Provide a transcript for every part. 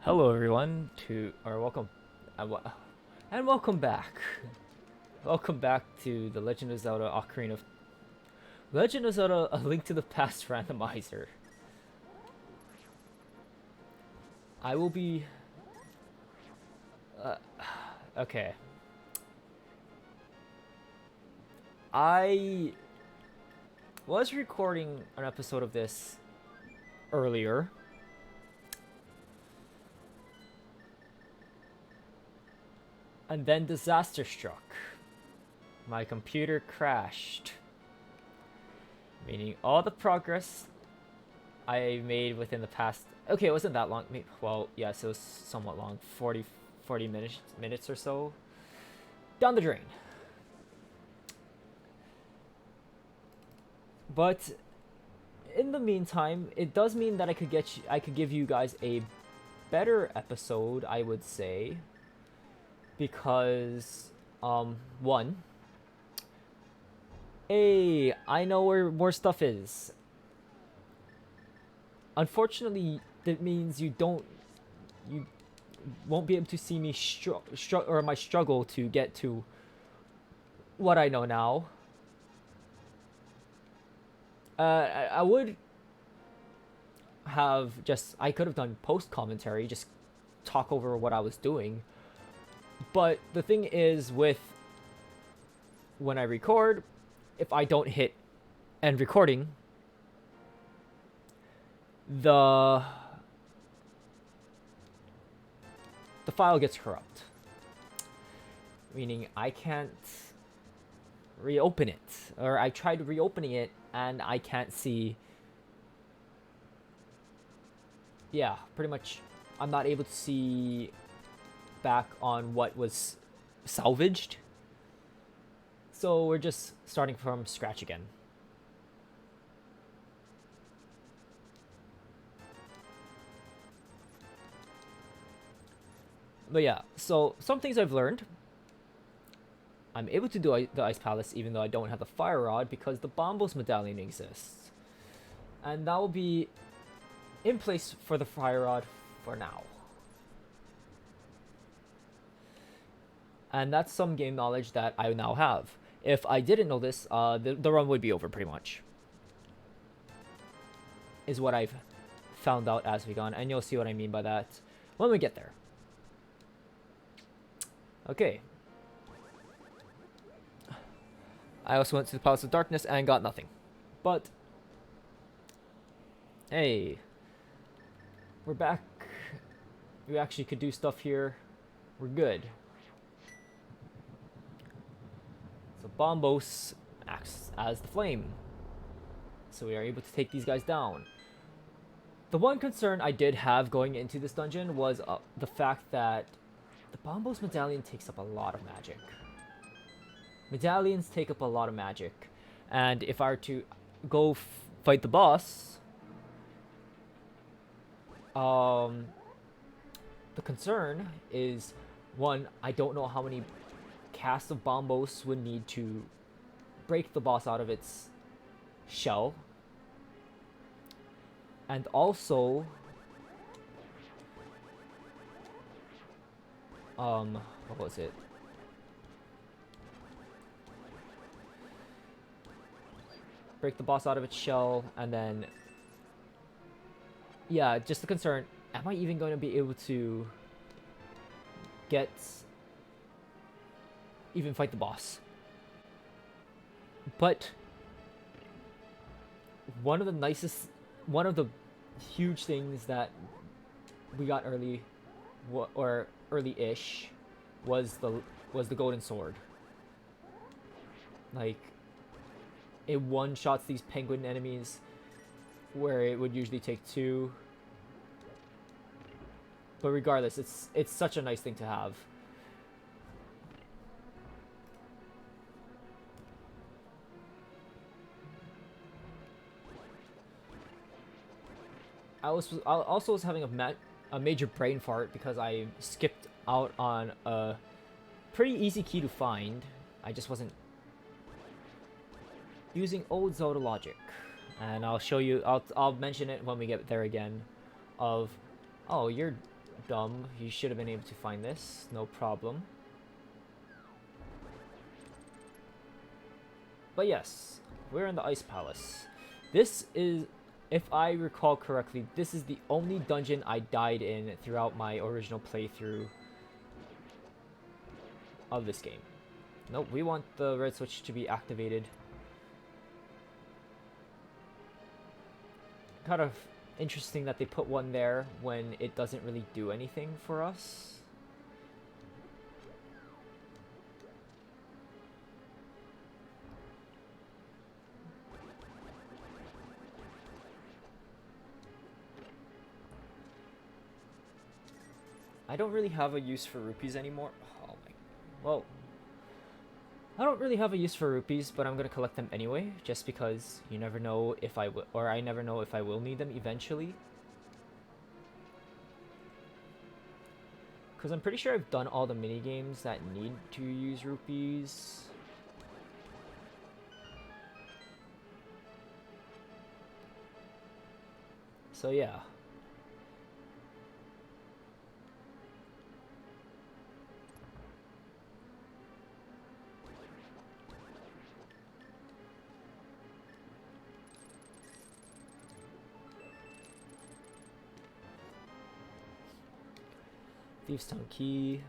Hello everyone welcome and welcome back. Welcome back to the Legend of Zelda Ocarina of Legend of Zelda A Link to the Past Randomizer. I will be uh, okay. I was recording an episode of this earlier. And then disaster struck. My computer crashed. Meaning all the progress I made within the past... Okay, it wasn't that long. Well, yes, it was somewhat long. 40 minutes or so. Down the drain. But in the meantime, it does mean that I could give you guys a better episode, I would say. Because, one, hey, I know where more stuff is. Unfortunately, that means you won't be able to see me or my struggle to get to what I know now. I would have I could have done post commentary, just talk over what I was doing. But the thing is, with when I record, if I don't hit end recording, the file gets corrupt. Meaning I can't reopen it. Or I tried reopening it and I can't see. Yeah, pretty much I'm not able to see back on what was salvaged. So we're just starting from scratch again. But yeah, so some things I've learned. I'm able to do the Ice Palace even though I don't have the Fire Rod because the Bombos medallion exists. And that will be in place for the Fire Rod for now. And that's some game knowledge that I now have. If I didn't know this, the run would be over pretty much. Is what I've found out as we gone, and you'll see what I mean by that when we get there. Okay. I also went to the Palace of Darkness and got nothing. But, hey. We're back. We actually could do stuff here. We're good. So Bombos acts as the flame. So we are able to take these guys down. The one concern I did have going into this dungeon was the fact that the Bombos medallion takes up a lot of magic. Medallions take up a lot of magic. And if I were to go fight the boss, the concern is, one, I don't know how many casts of Bombos would need to break the boss out of its shell. And also, what was it? Break the boss out of its shell, and then, yeah, just the concern, am I even going to be able to even fight the boss? But one of the huge things that we got early-ish was the golden sword. Like, it one-shots these penguin enemies where it would usually take two. But regardless, it's such a nice thing to have. I also was having a major brain fart because I skipped out on a pretty easy key to find. I just wasn't using old Zelda logic. And I'll show you, I'll mention it when we get there again, of, oh, you're dumb. You should have been able to find this. No problem. But yes, we're in the Ice Palace. This is, if I recall correctly, this is the only dungeon I died in throughout my original playthrough of this game. Nope, we want the red switch to be activated. Kind of interesting that they put one there when it doesn't really do anything for us. I don't really have a use for rupees anymore. Oh my, well, I don't really have a use for rupees, but I'm gonna collect them anyway, just because you never know if I will, or I never know if I will need them eventually. Because I'm pretty sure I've done all the mini games that need to use rupees. So yeah. Thieves' Tongue Key.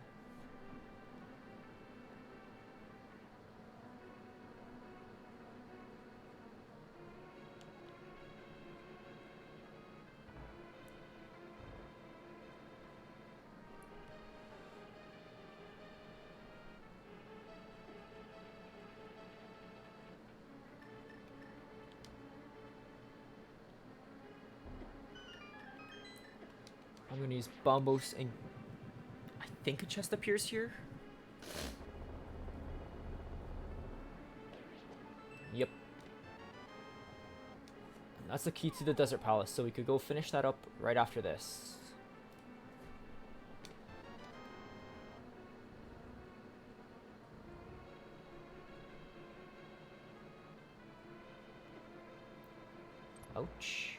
I'm gonna use Bombos, and I think a chest appears here. Yep. And that's the key to the Desert Palace, so we could go finish that up right after this. Ouch.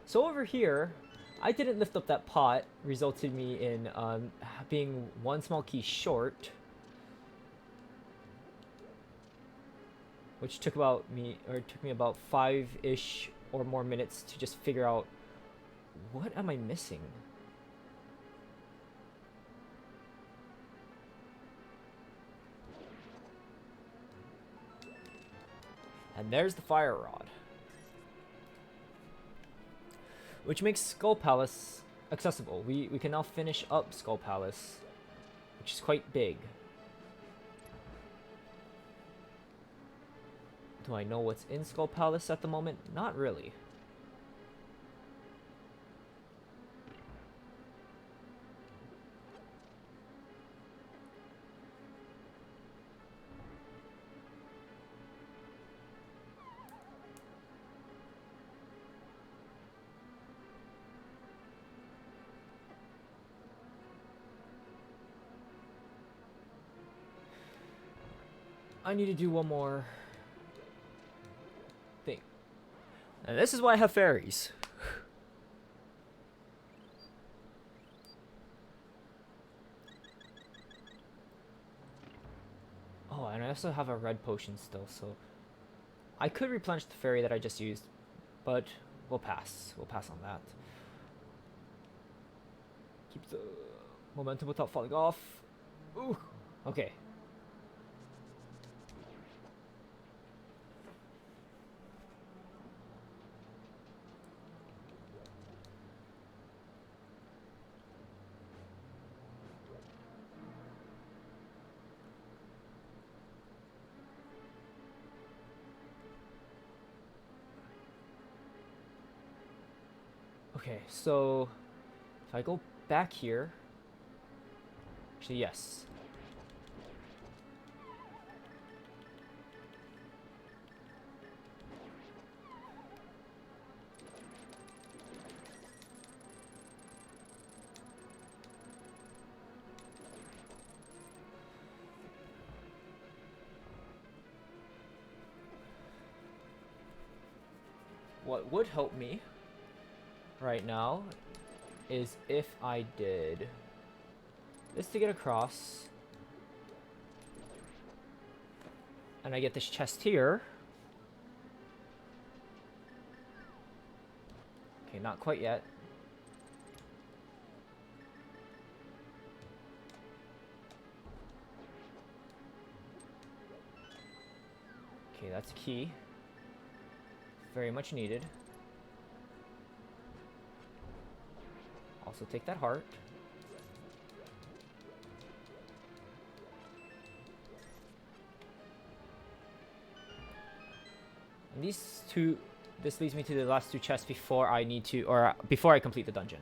So over here, I didn't lift up that pot, resulted me in being one small key short, which took me about 5-ish or more minutes to just figure out what am I missing. And there's the fire rod, which makes Skull Palace accessible. We can now finish up Skull Palace, which is quite big. Do I know what's in Skull Palace at the moment? Not really. I need to do one more thing. And this is why I have fairies. Oh, and I also have a red potion still, so I could replenish the fairy that I just used, but we'll pass. We'll pass on that. Keep the momentum without falling off. Ooh, okay. Okay, so if I go back here, actually, yes. what would help me right now is if I did this to get across, and I get this chest here. Okay, not quite yet. Okay, that's key. Very much needed. Also take that heart. And these two, this leads me to the last two chests before I need to, or before I complete the dungeon.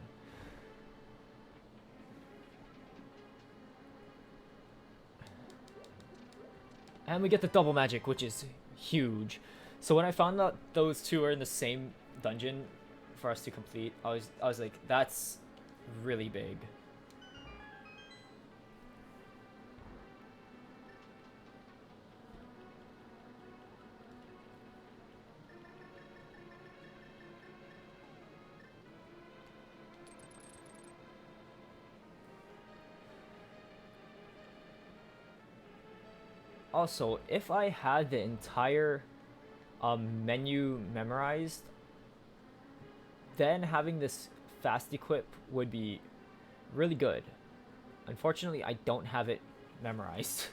And we get the double magic, which is huge. So when I found out those two are in the same dungeon for us to complete, I was like, that's really big. Also, if I had the entire menu memorized, then having this fast equip would be really good. Unfortunately, I don't have it memorized.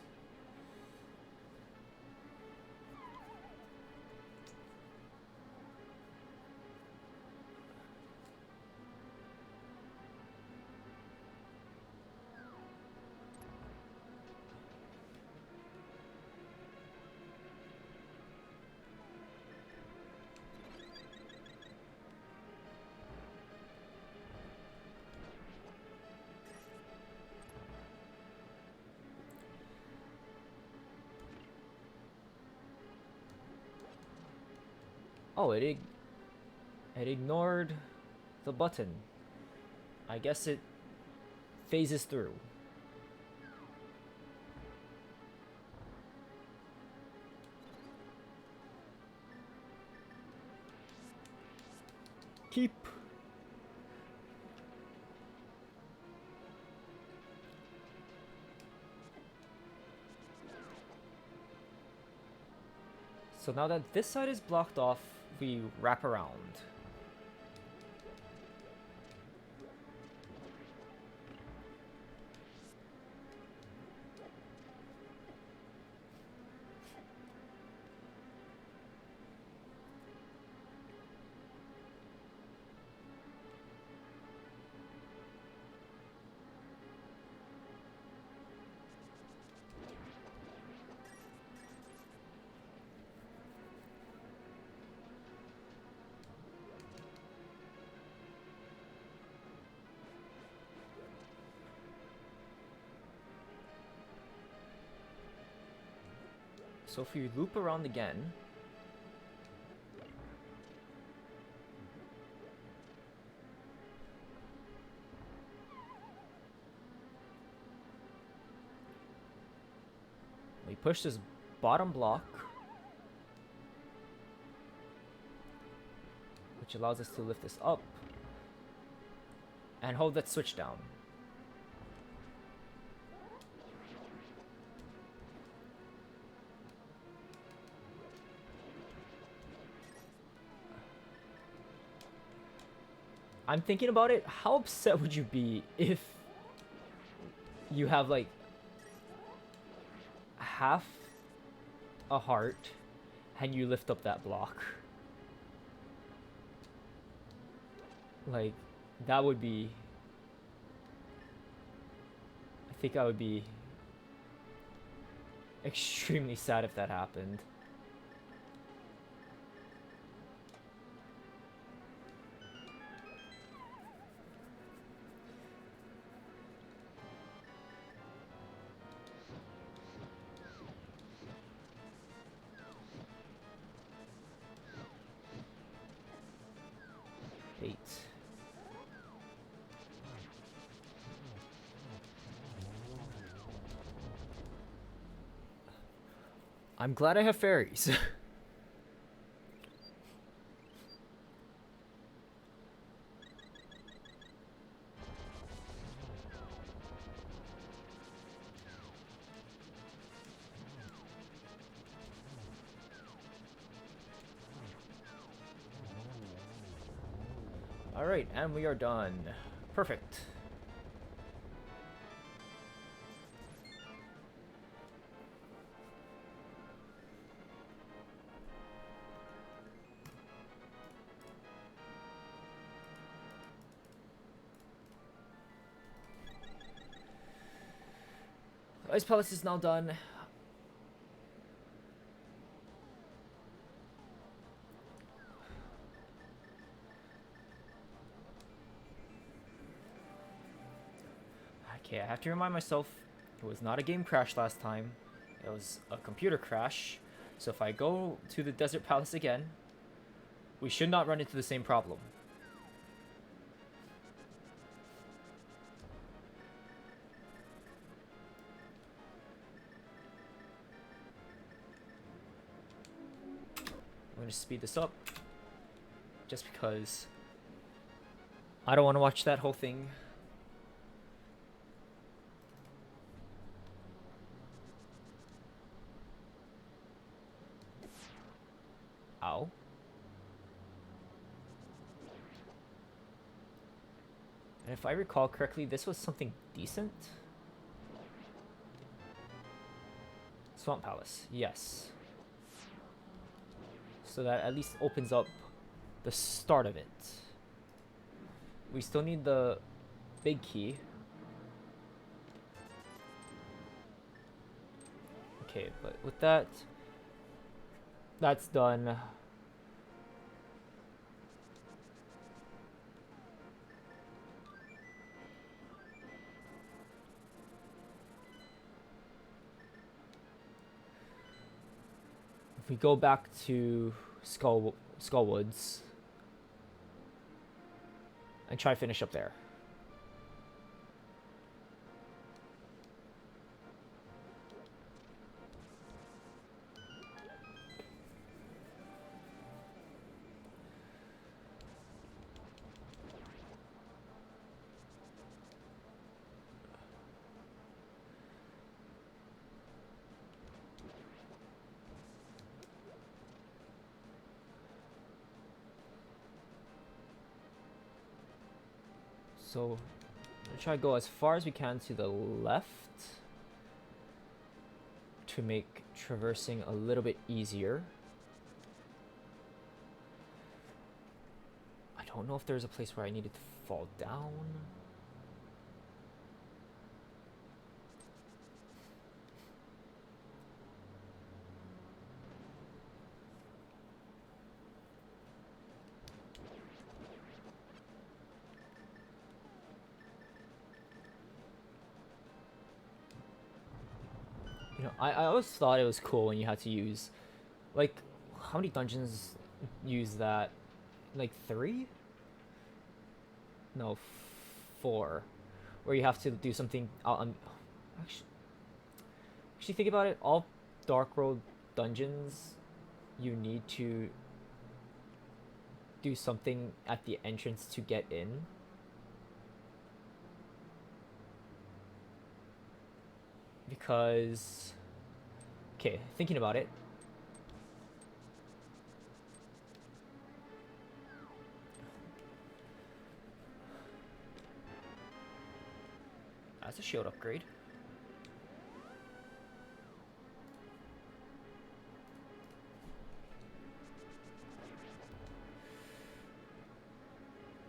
Oh, it ignored the button. I guess it phases through. Keep. So now that this side is blocked off, we wrap around. So if you loop around again, we push this bottom block, which allows us to lift this up, and hold that switch down. I'm thinking about it. How upset would you be if you have like half a heart and you lift up that block? Like, that would be... I think I would be extremely sad if that happened. I'm glad I have fairies. Alright, and we are done. Perfect. Ice Palace is now done. Okay, I have to remind myself it was not a game crash last time. It was a computer crash. So if I go to the Desert Palace again, we should not run into the same problem. I'm going to speed this up just because I don't want to watch that whole thing. Ow. And if I recall correctly, this was something decent? Swamp Palace, yes. So that at least opens up the start of it. We still need the big key. Okay, but with that, that's done. If we go back to Skullwoods and try to finish up there. So, I'm gonna try to go as far as we can to the left to make traversing a little bit easier. I don't know if there's a place where I needed to fall down. You know, I always thought it was cool when you had to use, like, how many dungeons use that? Like 3? No, 4. Where you have to do something out on... Actually, think about it. All Dark Road dungeons, you need to do something at the entrance to get in. Because, okay, thinking about it, that's a shield upgrade.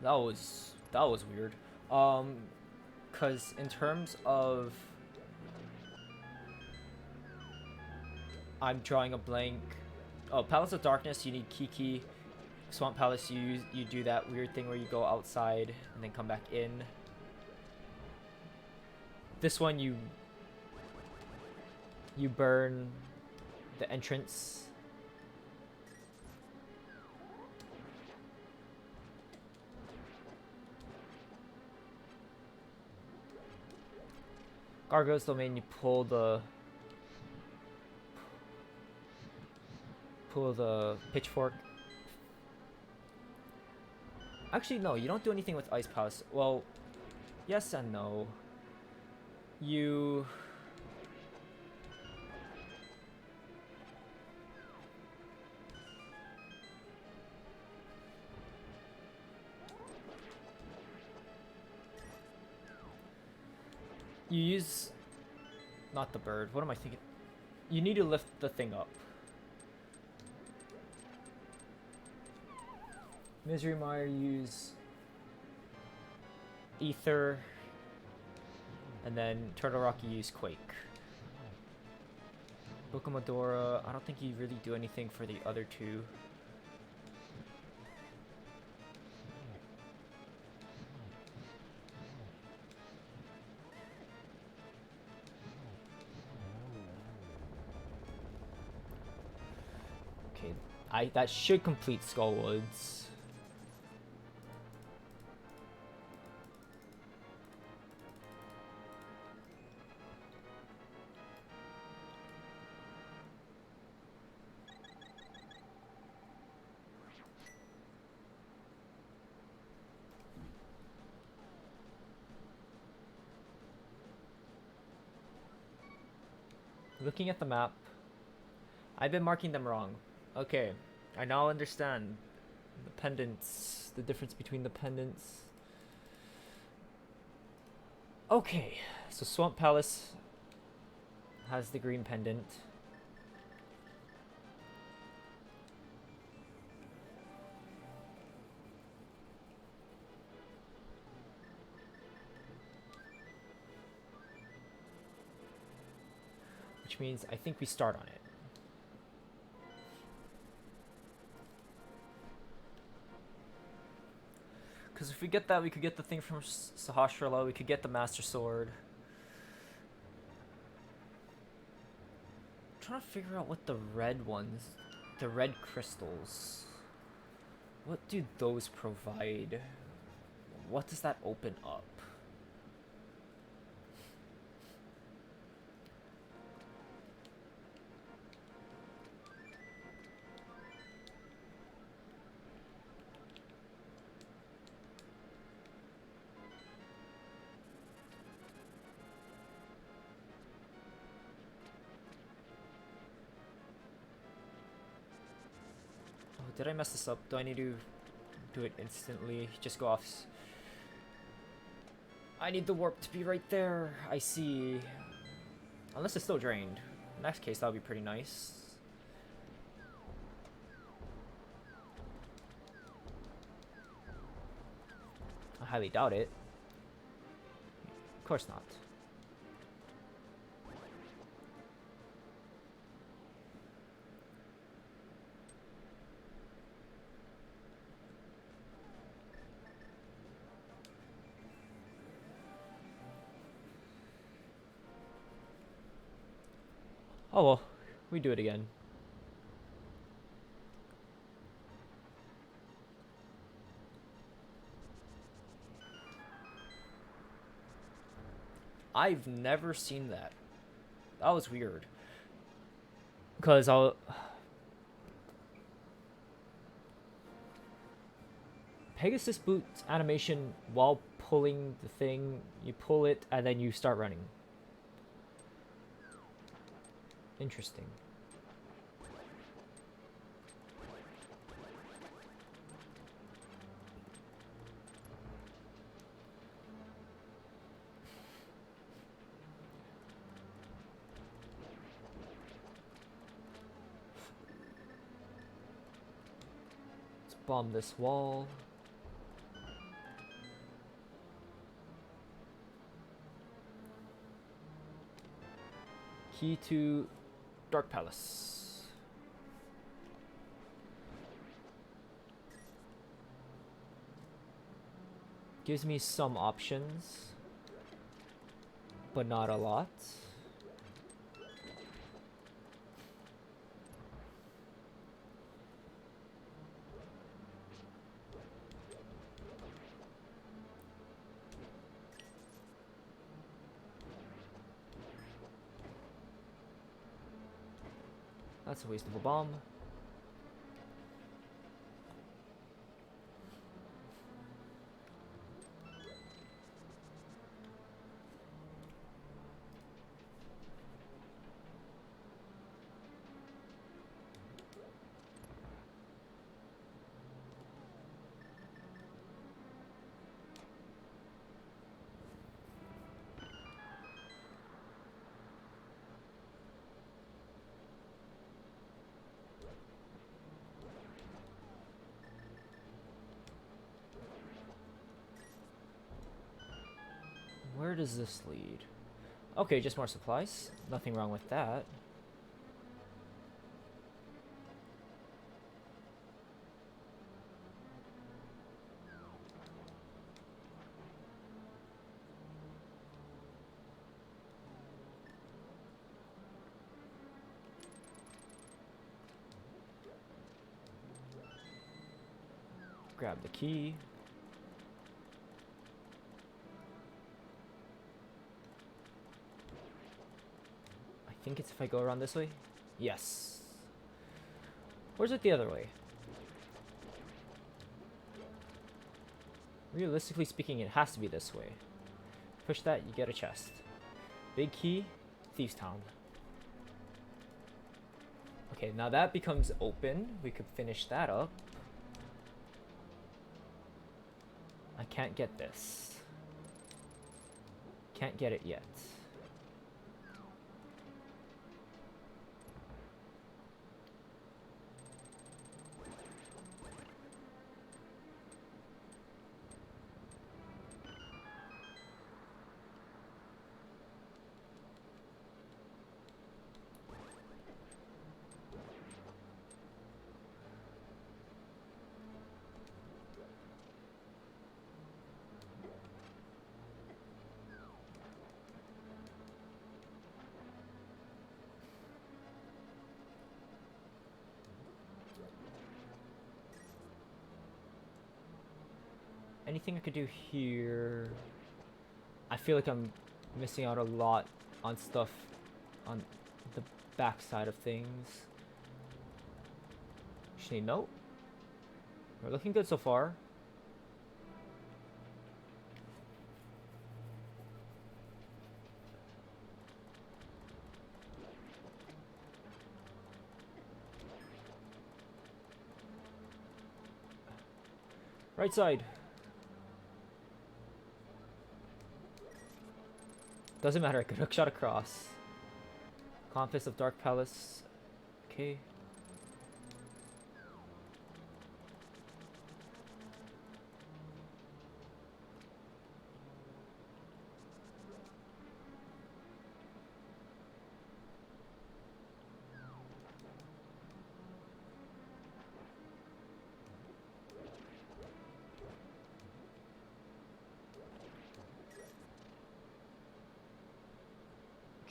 That was weird. Cause in terms of, I'm drawing a blank. Oh, Palace of Darkness, you need Kiki. Swamp Palace, you do that weird thing where you go outside and then come back in. This one, you burn the entrance. Gargoyle's Domain, you pull the pitchfork. Actually, no, you don't do anything with Ice Palace. Well, yes and no. You... You use... Not the bird. What am I thinking? You need to lift the thing up. Misery Mire, use... Ether. And then Turtle Rock, you use Quake. Bokamadora, I don't think you really do anything for the other two. Okay, that should complete Skullwoods. Looking at the map, I've been marking them wrong. Okay, I now understand the pendants, the difference between the pendants. Okay, so Swamp Palace has the green pendant. Which means I think we start on it. Because if we get that, we could get the thing from Sahasrara, we could get the Master Sword. I'm trying to figure out what the red ones, the red crystals, what do those provide? What does that open up? Did I mess this up? Do I need to do it instantly? Just go off. I need the warp to be right there. I see. Unless it's still drained. In that case, that would be pretty nice. I highly doubt it. Of course not. Oh well, we do it again. I've never seen that. That was weird. Because I'll... Pegasus boots animation while pulling the thing. You pull it and then you start running. Interesting. Let's bomb this wall. Key to Dark Palace. Gives me some options, but not a lot. That's a waste of a bomb. does this lead? Okay, just more supplies. Nothing wrong with that. Grab the key. I think it's if I go around this way. Yes. Or is it the other way? Realistically speaking, it has to be this way. Push that, you get a chest. Big key, Thieves Town. Okay, now that becomes open. We could finish that up. I can't get this. Can't get it yet. Anything I could do here? I feel like I'm missing out a lot on stuff on the back side of things. Actually, no. We're looking good so far. Right side. Doesn't matter, I could hook shot across. Compass of Dark Palace. Okay.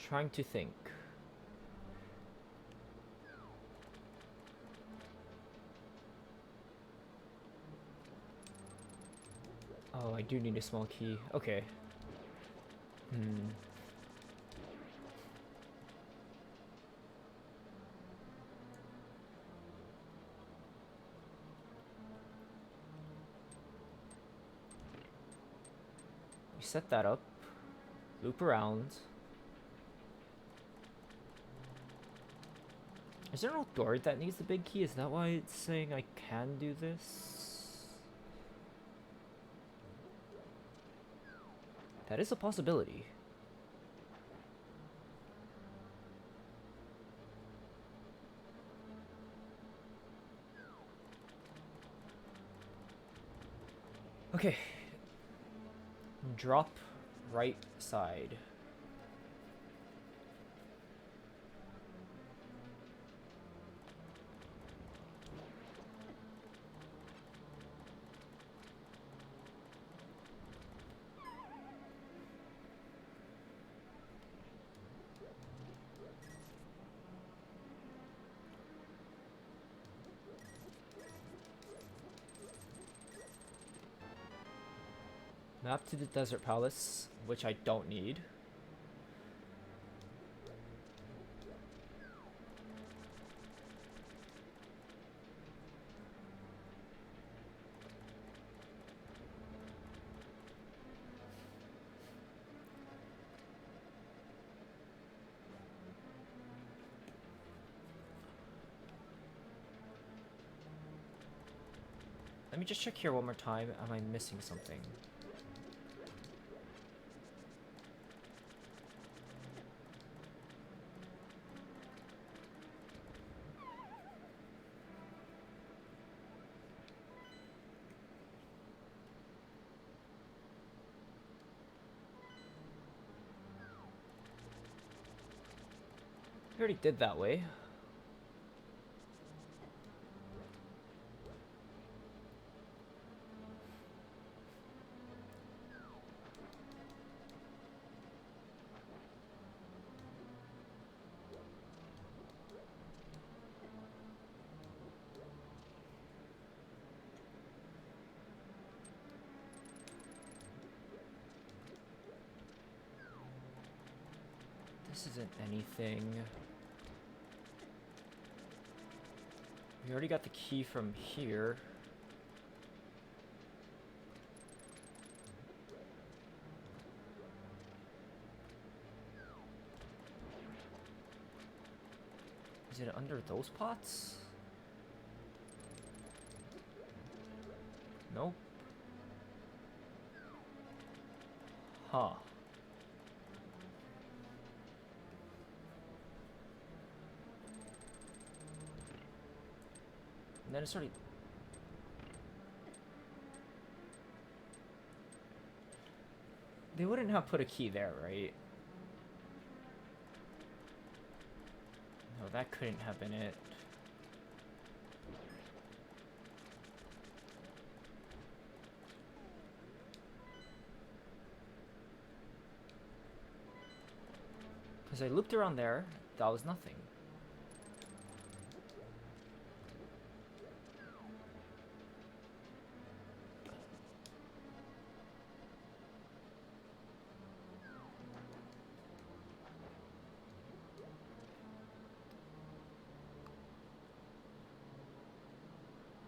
Trying to think. Oh, I do need a small key. Okay. We set that up. Loop around. Is there no door that needs the big key? Is that why it's saying I can do this? That is a possibility. Okay. Drop right side. Map to the Desert Palace, which I don't need. Let me just check here one more time. Am I missing something? We already did that way. This isn't anything. We already got the key from here. Is it under those pots? Nope. Huh. And then it's already... They wouldn't have put a key there, right? No, that couldn't have been it. Because I looped around there, that was nothing.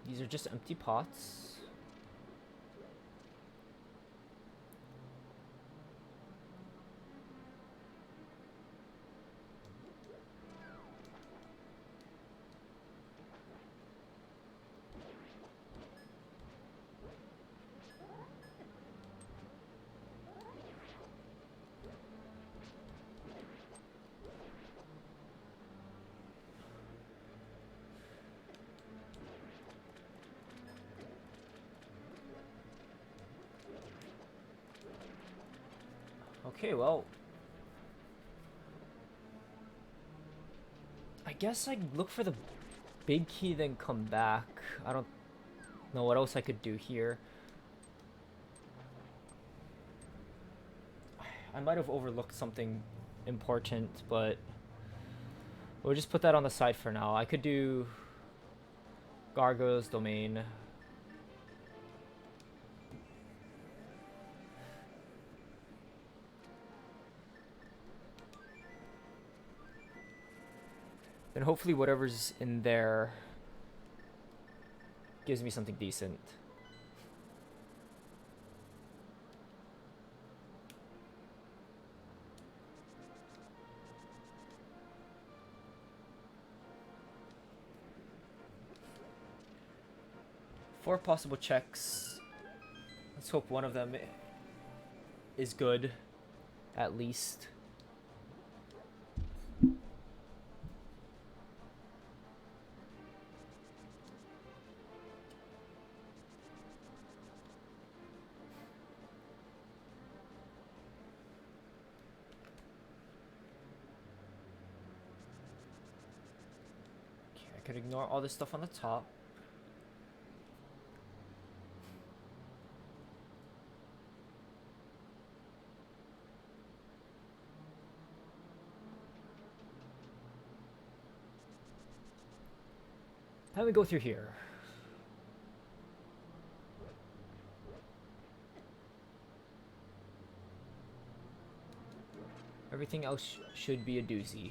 These are just empty pots. Okay, well, I guess I look for the big key, then come back. I don't know what else I could do here. I might have overlooked something important, but we'll just put that on the side for now. I could do Gargoyle's Domain. Then hopefully whatever's in there gives me something decent. Four possible checks. Let's hope one of them is good, at least. I could ignore all this stuff on the top. How do we go through here? Everything else should be a doozy.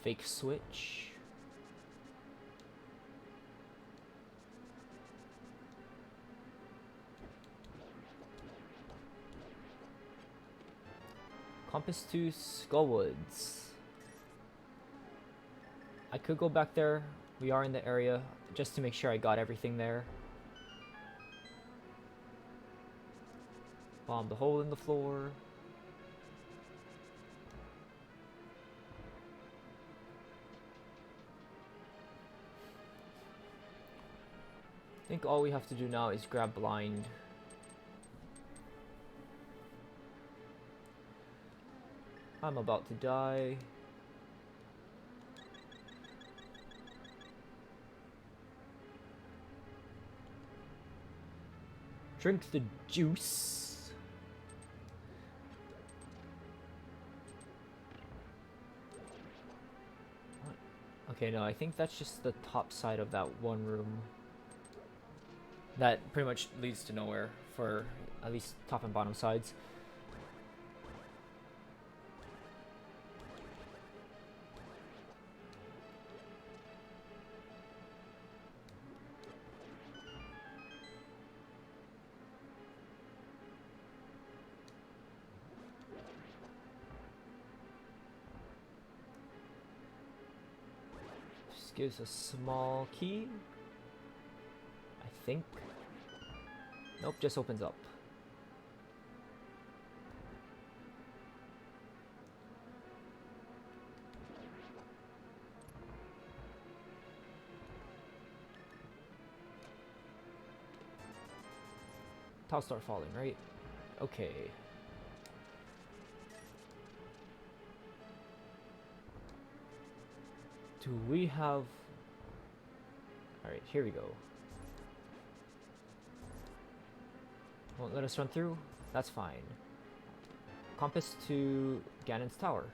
Fake switch. Compass to Skullwoods. I could go back there. We are in the area, just to make sure I got everything there. Bomb the hole in the floor. I think all we have to do now is grab blind. I'm about to die. Drink the juice. What? Okay, no, I think that's just the top side of that one room. That pretty much leads to nowhere for at least top and bottom sides. Just gives a small key, I think. Nope, just opens up. Tiles start falling, right? Okay. Do we have... Alright, here we go. Won't let us run through? That's fine. Compass to Ganon's tower.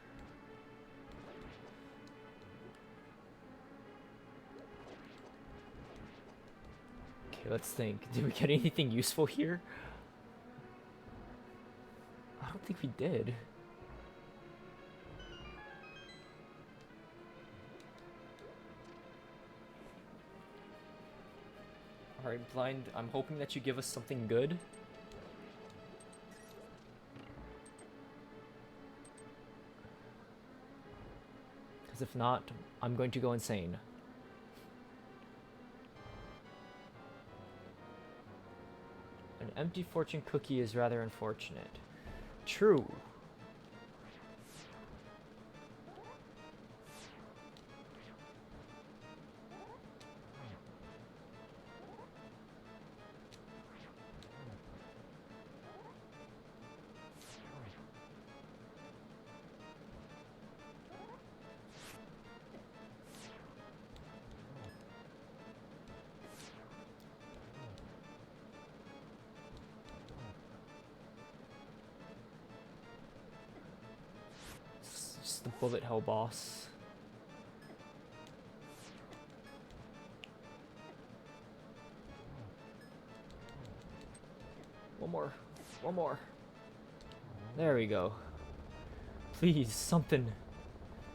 Okay, let's think. Did we get anything useful here? I don't think we did. Alright, Blind, I'm hoping that you give us something good. Because if not, I'm going to go insane. An empty fortune cookie is rather unfortunate. True. The bullet hell boss. One more. One more. There we go. Please, something.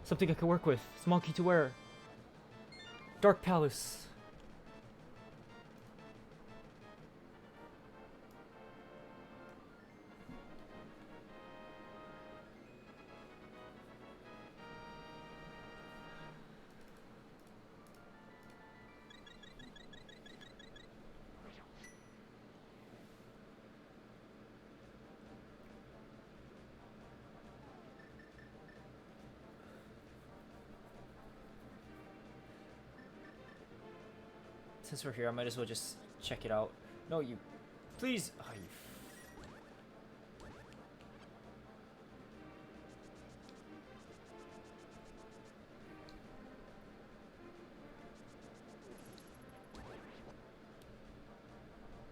Something I can work with. Small key to wear. Dark Palace. Since we're here, I might as well just check it out. No, you... Please! Oh, you...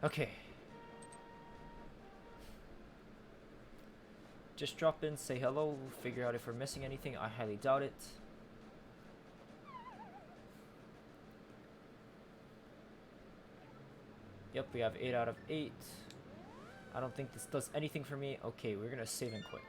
Okay. Just drop in, say hello, figure out if we're missing anything. I highly doubt it. Yep, we have 8 out of 8. I don't think this does anything for me. Okay, we're gonna save and quit.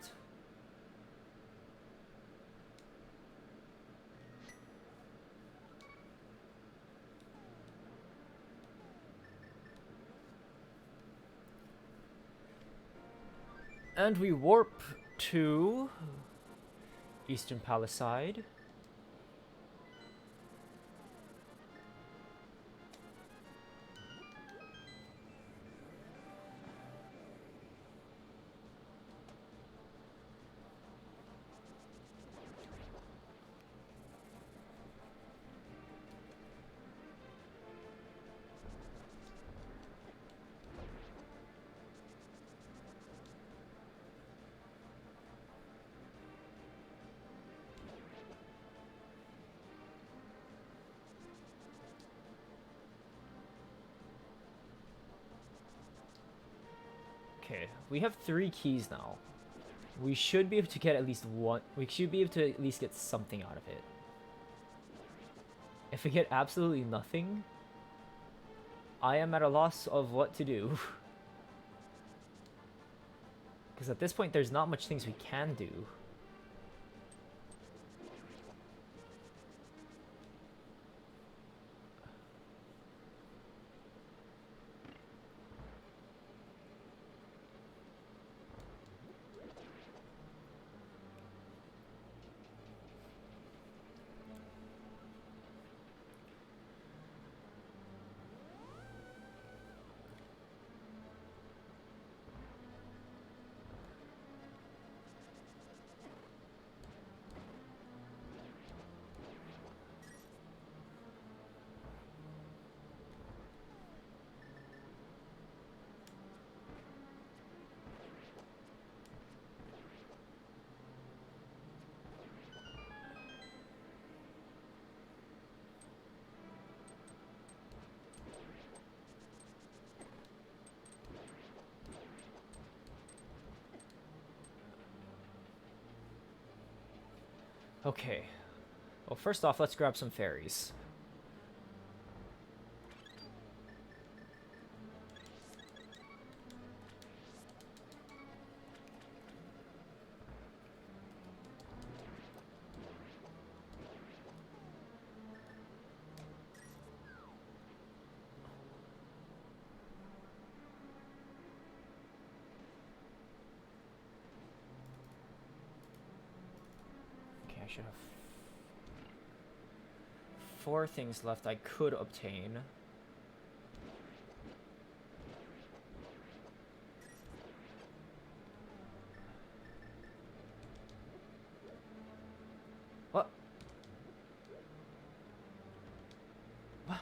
And we warp to Eastern Palisade. Okay, we have 3 keys now. We should be able to get at least one. We should be able to at least get something out of it. If we get absolutely nothing, I am at a loss of what to do. Because at this point, there's not much things we can do. Okay. Well, first off, let's grab some fairies. Okay, I should have 4 things left I could obtain. What? What?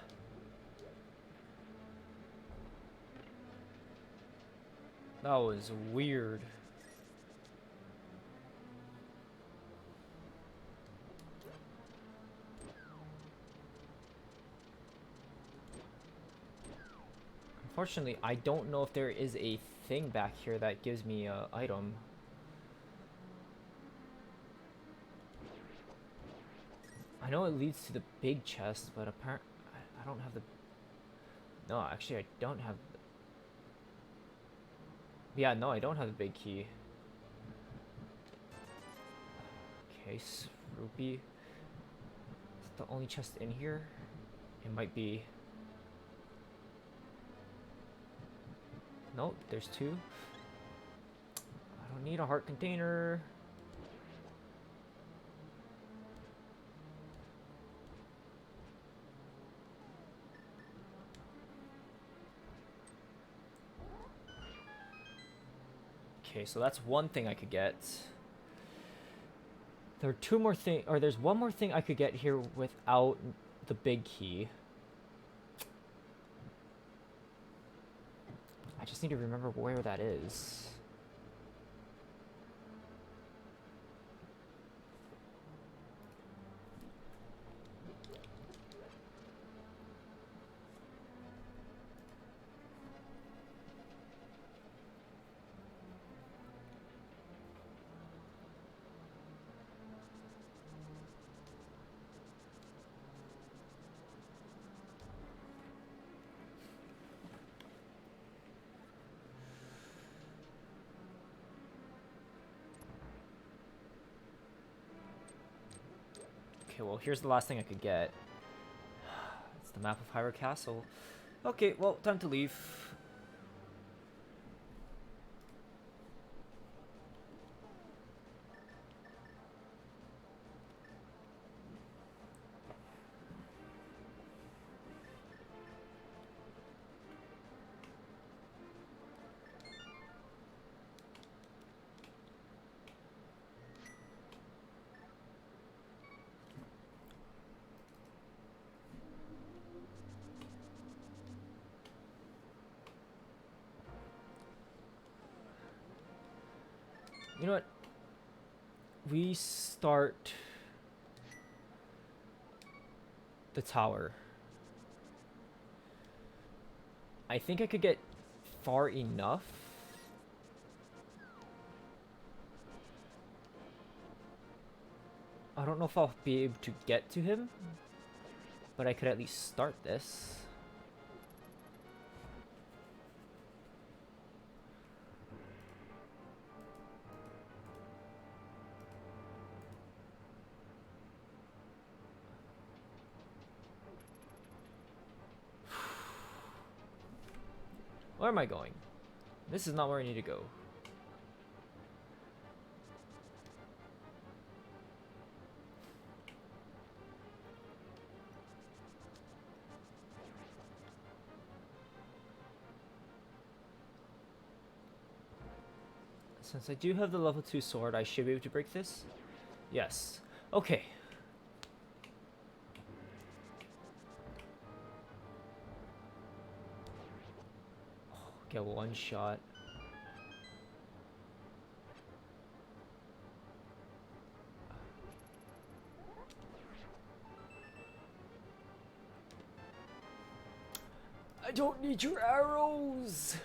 That was weird. Unfortunately, I don't know if there is a thing back here that gives me an item. I know it leads to the big chest, but apparently I don't have the... No, actually I don't have... Yeah, no, I don't have the big key. Okay, Rupee. Is it the only chest in here? It might be... Nope, there's 2. I don't need a heart container. Okay, so that's one thing I could get. There are 2 more things, or there's 1 more thing I could get here without the big key. I just need to remember where that is. Okay, well, here's the last thing I could get. It's the map of Hyrule Castle. Okay, well, time to leave. You know what? We start the tower. I think I could get far enough. I don't know if I'll be able to get to him, but I could at least start this. Where am I going? This is not where I need to go. Since I do have the level 2 sword, I should be able to break this. Yes. Okay. Oh, get one shot. I don't need your arrows!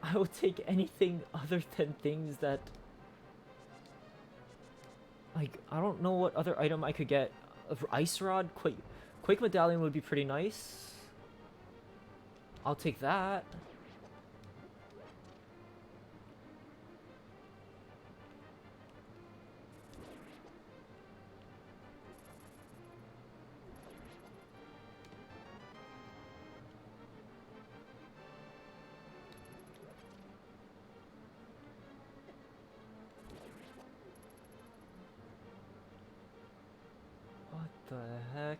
I will take anything other than things that... Like, I don't know what other item I could get. Ice Rod? Quake Medallion would be pretty nice. I'll take that. What the heck?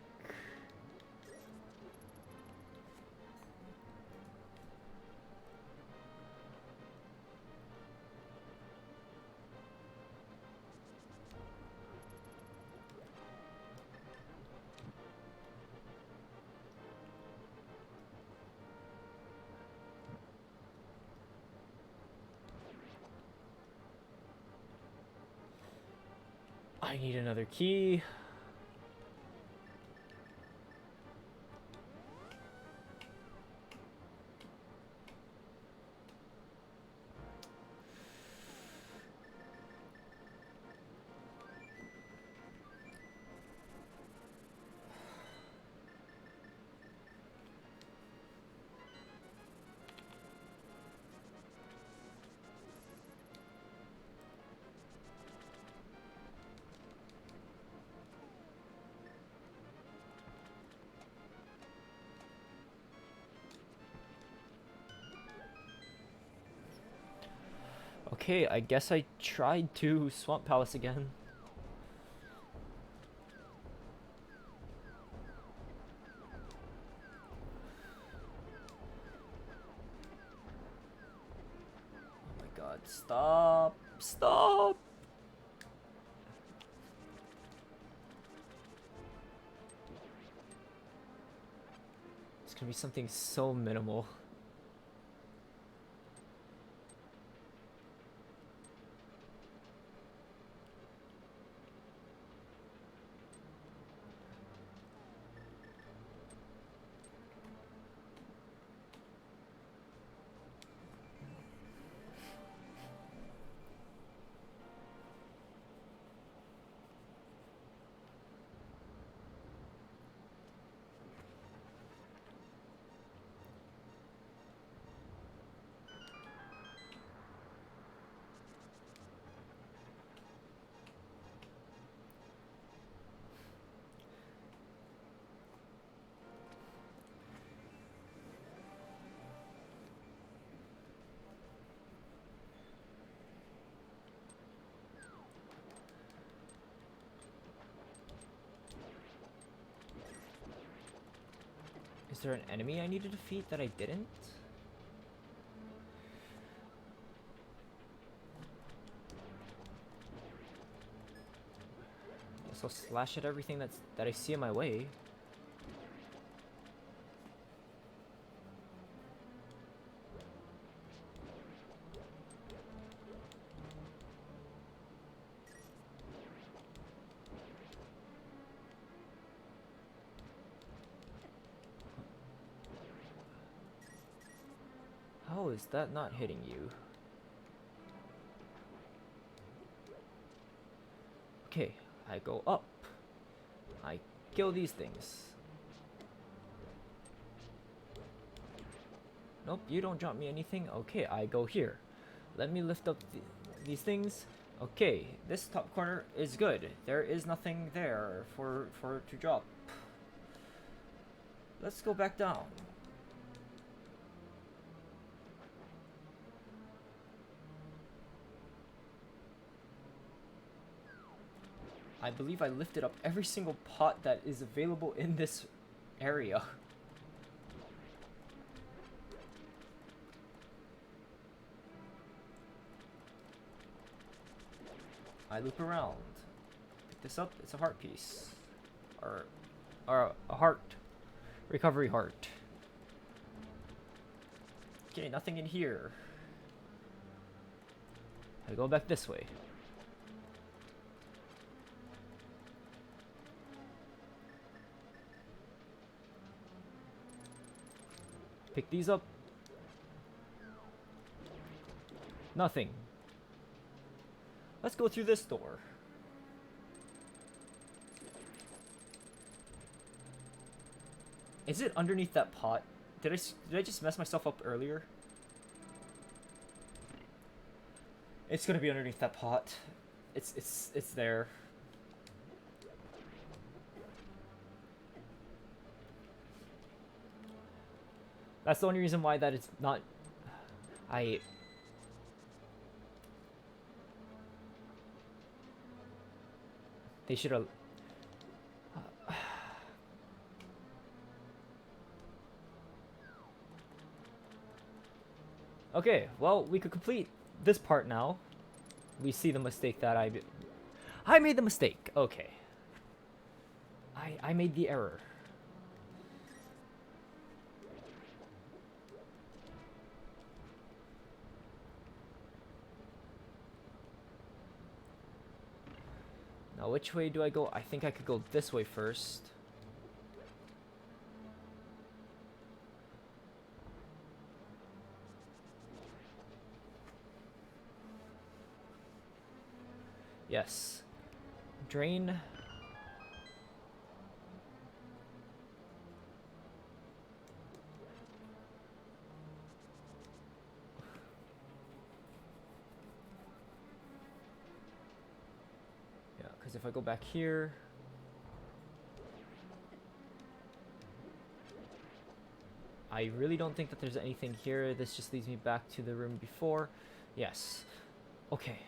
I need another key. Okay, I guess I tried to Swamp Palace again. Oh my god, stop! Stop! It's gonna be something so minimal. Is there an enemy I need to defeat that I didn't? Guess I'll slash at everything that I see in my way. How is that not hitting you? Okay, I go up. I kill these things. Nope, you don't drop me anything. Okay, I go here. Let me lift up these things. Okay, this top corner is good. There is nothing there for to drop. Let's go back down. I believe I lifted up every single pot that is available in this area. I loop around. Pick this up. It's a heart piece. Or a heart. Recovery heart. Okay, nothing in here. I go back this way. Pick these up. Nothing. Let's go through this door. Is it underneath that pot? Did I just mess myself up earlier? It's gonna be underneath that pot. It's there. That's the only reason why that it's not. They should have. Okay, well, we could complete this part now. We see the mistake that I made the mistake. Okay. I made the error. Now, which way do I go? I think I could go this way first. Yes. Drain. Yeah, because if I go back here... I really don't think that there's anything here. This just leads me back to the room before. Yes. Okay.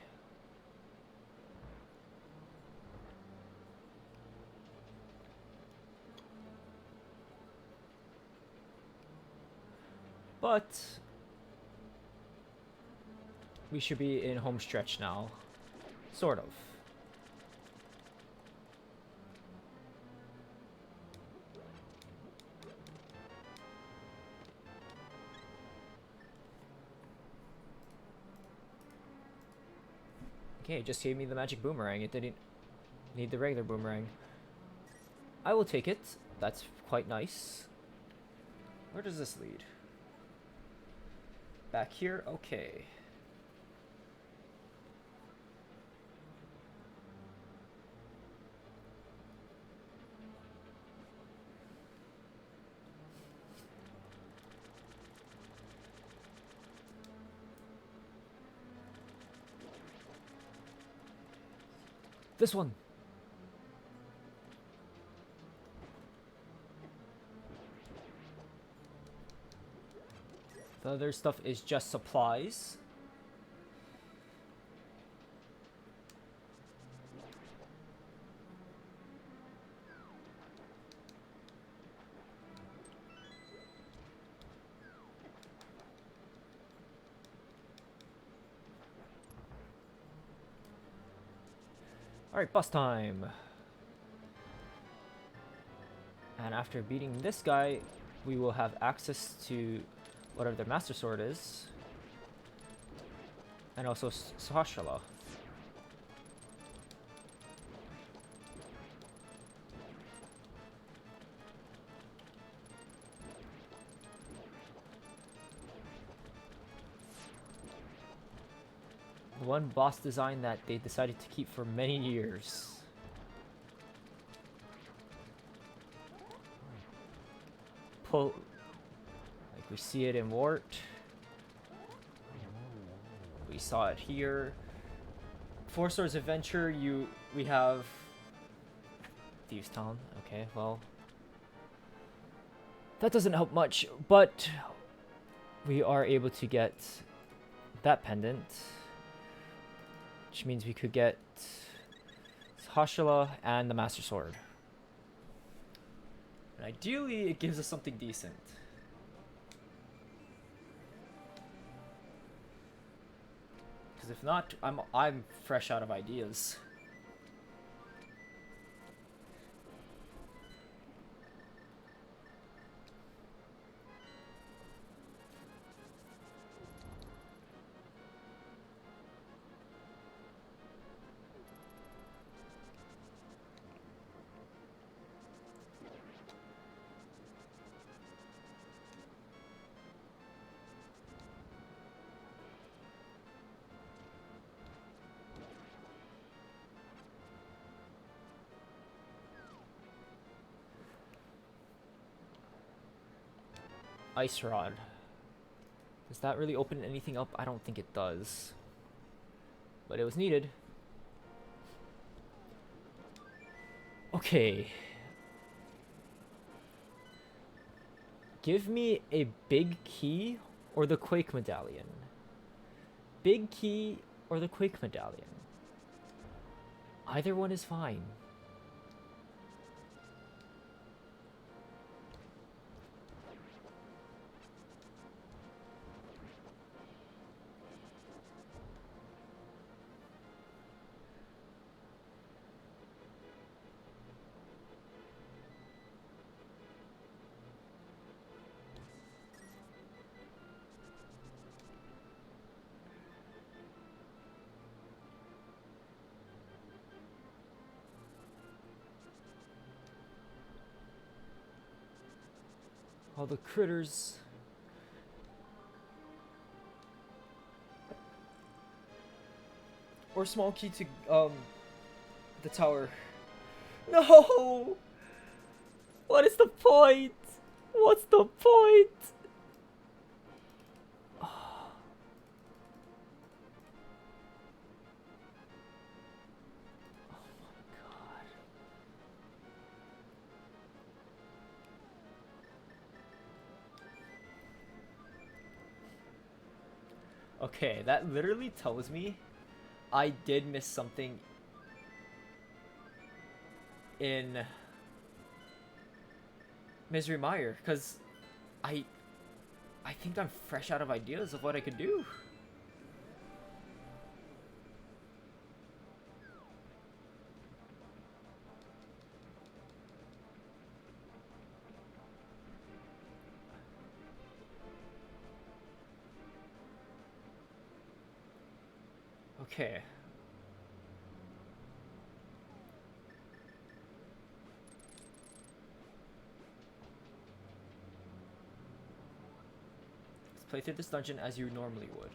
But we should be in home stretch now. Sort of. Okay, it just gave me the magic boomerang. It didn't need the regular boomerang. I will take it. That's quite nice. Where does this lead? Back here? Okay. This one. The other stuff is just supplies. Alright, bus time. And after beating this guy, we will have access to whatever their master sword is. And also Sahasrara. one boss design that they decided to keep for many years. Pull, like we see it in Wart. We saw it here. Four Swords Adventure, we have Thieves Town. Okay, well, that doesn't help much, but we are able to get that pendant, which means we could get Hashala and the Master Sword. And ideally, it gives us something decent. Because if not, I'm fresh out of ideas. Ice Rod. Does that really open anything up? I don't think it does. But it was needed. Okay. Give me a big key or the Quake Medallion. Big key or the Quake Medallion. Either one is fine. All the critters. Or small key to the tower. No! What is the point? What's the point? Okay, that literally tells me I did miss something in Misery Mire, because I think I'm fresh out of ideas of what I could do. Okay. Let's play through this dungeon as you normally would.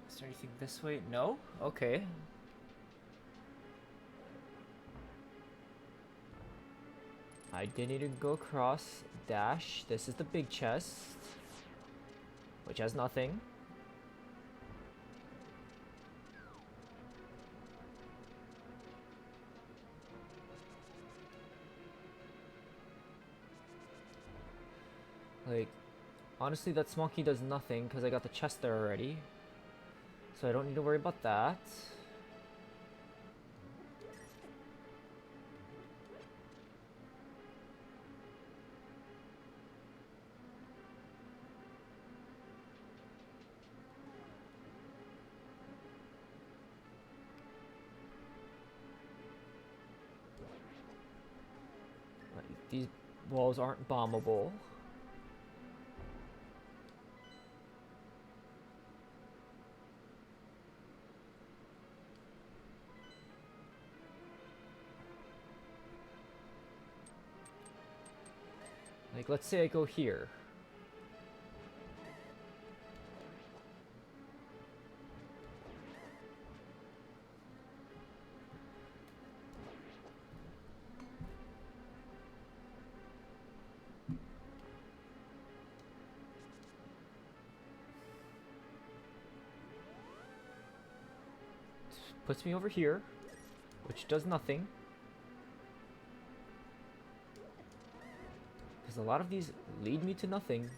Is there anything this way? No? Okay. I did need to go across. Dash. This is the big chest, which has nothing. Like, honestly, that small key does nothing because I got the chest there already. So I don't need to worry about that. these walls aren't bombable. Like, let's say I go here. Puts me over here, which does nothing. Because a lot of these lead me to nothing.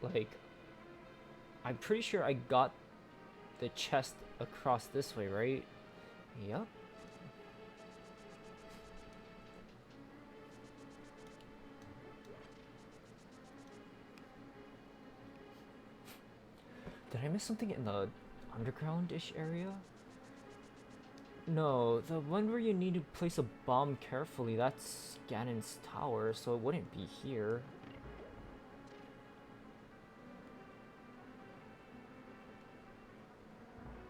Like, I'm pretty sure I got the chest across this way, right? Yup. Did I miss something in the underground-ish area? No, the one where you need to place a bomb carefully, that's Ganon's tower, so it wouldn't be here.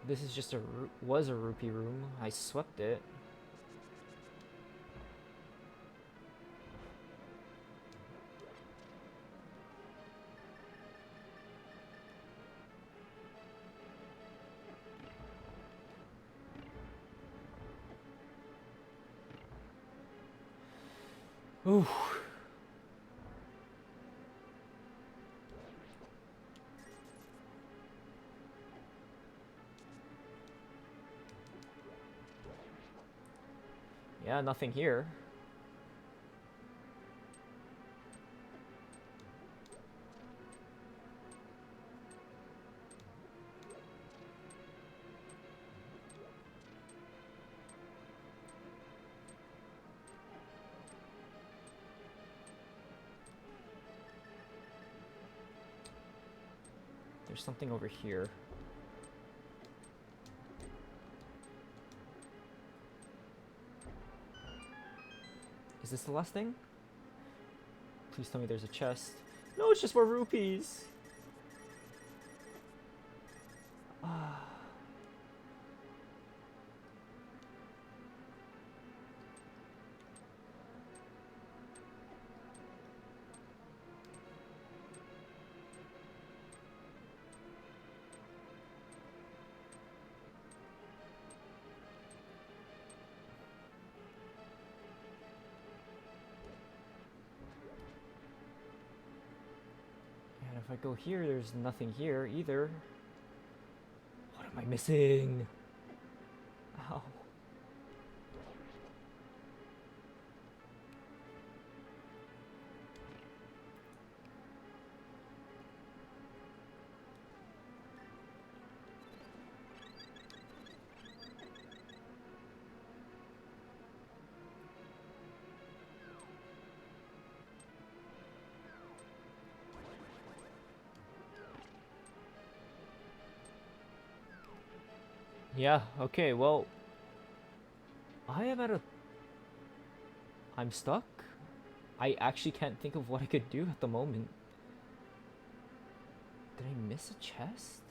This is just was a rupee room. I swept it. Ooh. Yeah, nothing here. There's something over here. Is this the last thing? Please tell me there's a chest. No, it's just more rupees. Ah. If I go here, there's nothing here either. What am I missing? Ow. Yeah, okay, well, I am at a... I'm stuck? I actually can't think of what I could do at the moment. Did I miss a chest?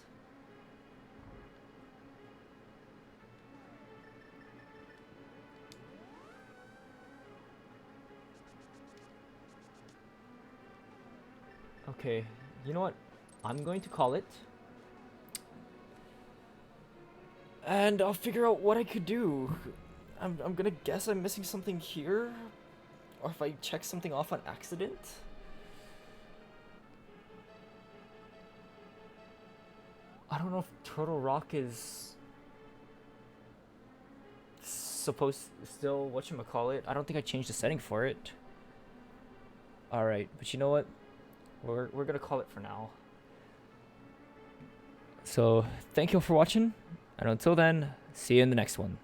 Okay, you know what? I'm going to call it. And I'll figure out what I could do. I'm gonna guess I'm missing something here. Or if I check something off on accident. I don't know if Turtle Rock is supposed still whatchamacallit. I don't think I changed the setting for it. Alright, but you know what? We're gonna call it for now. So thank you for watching. And until then, see you in the next one.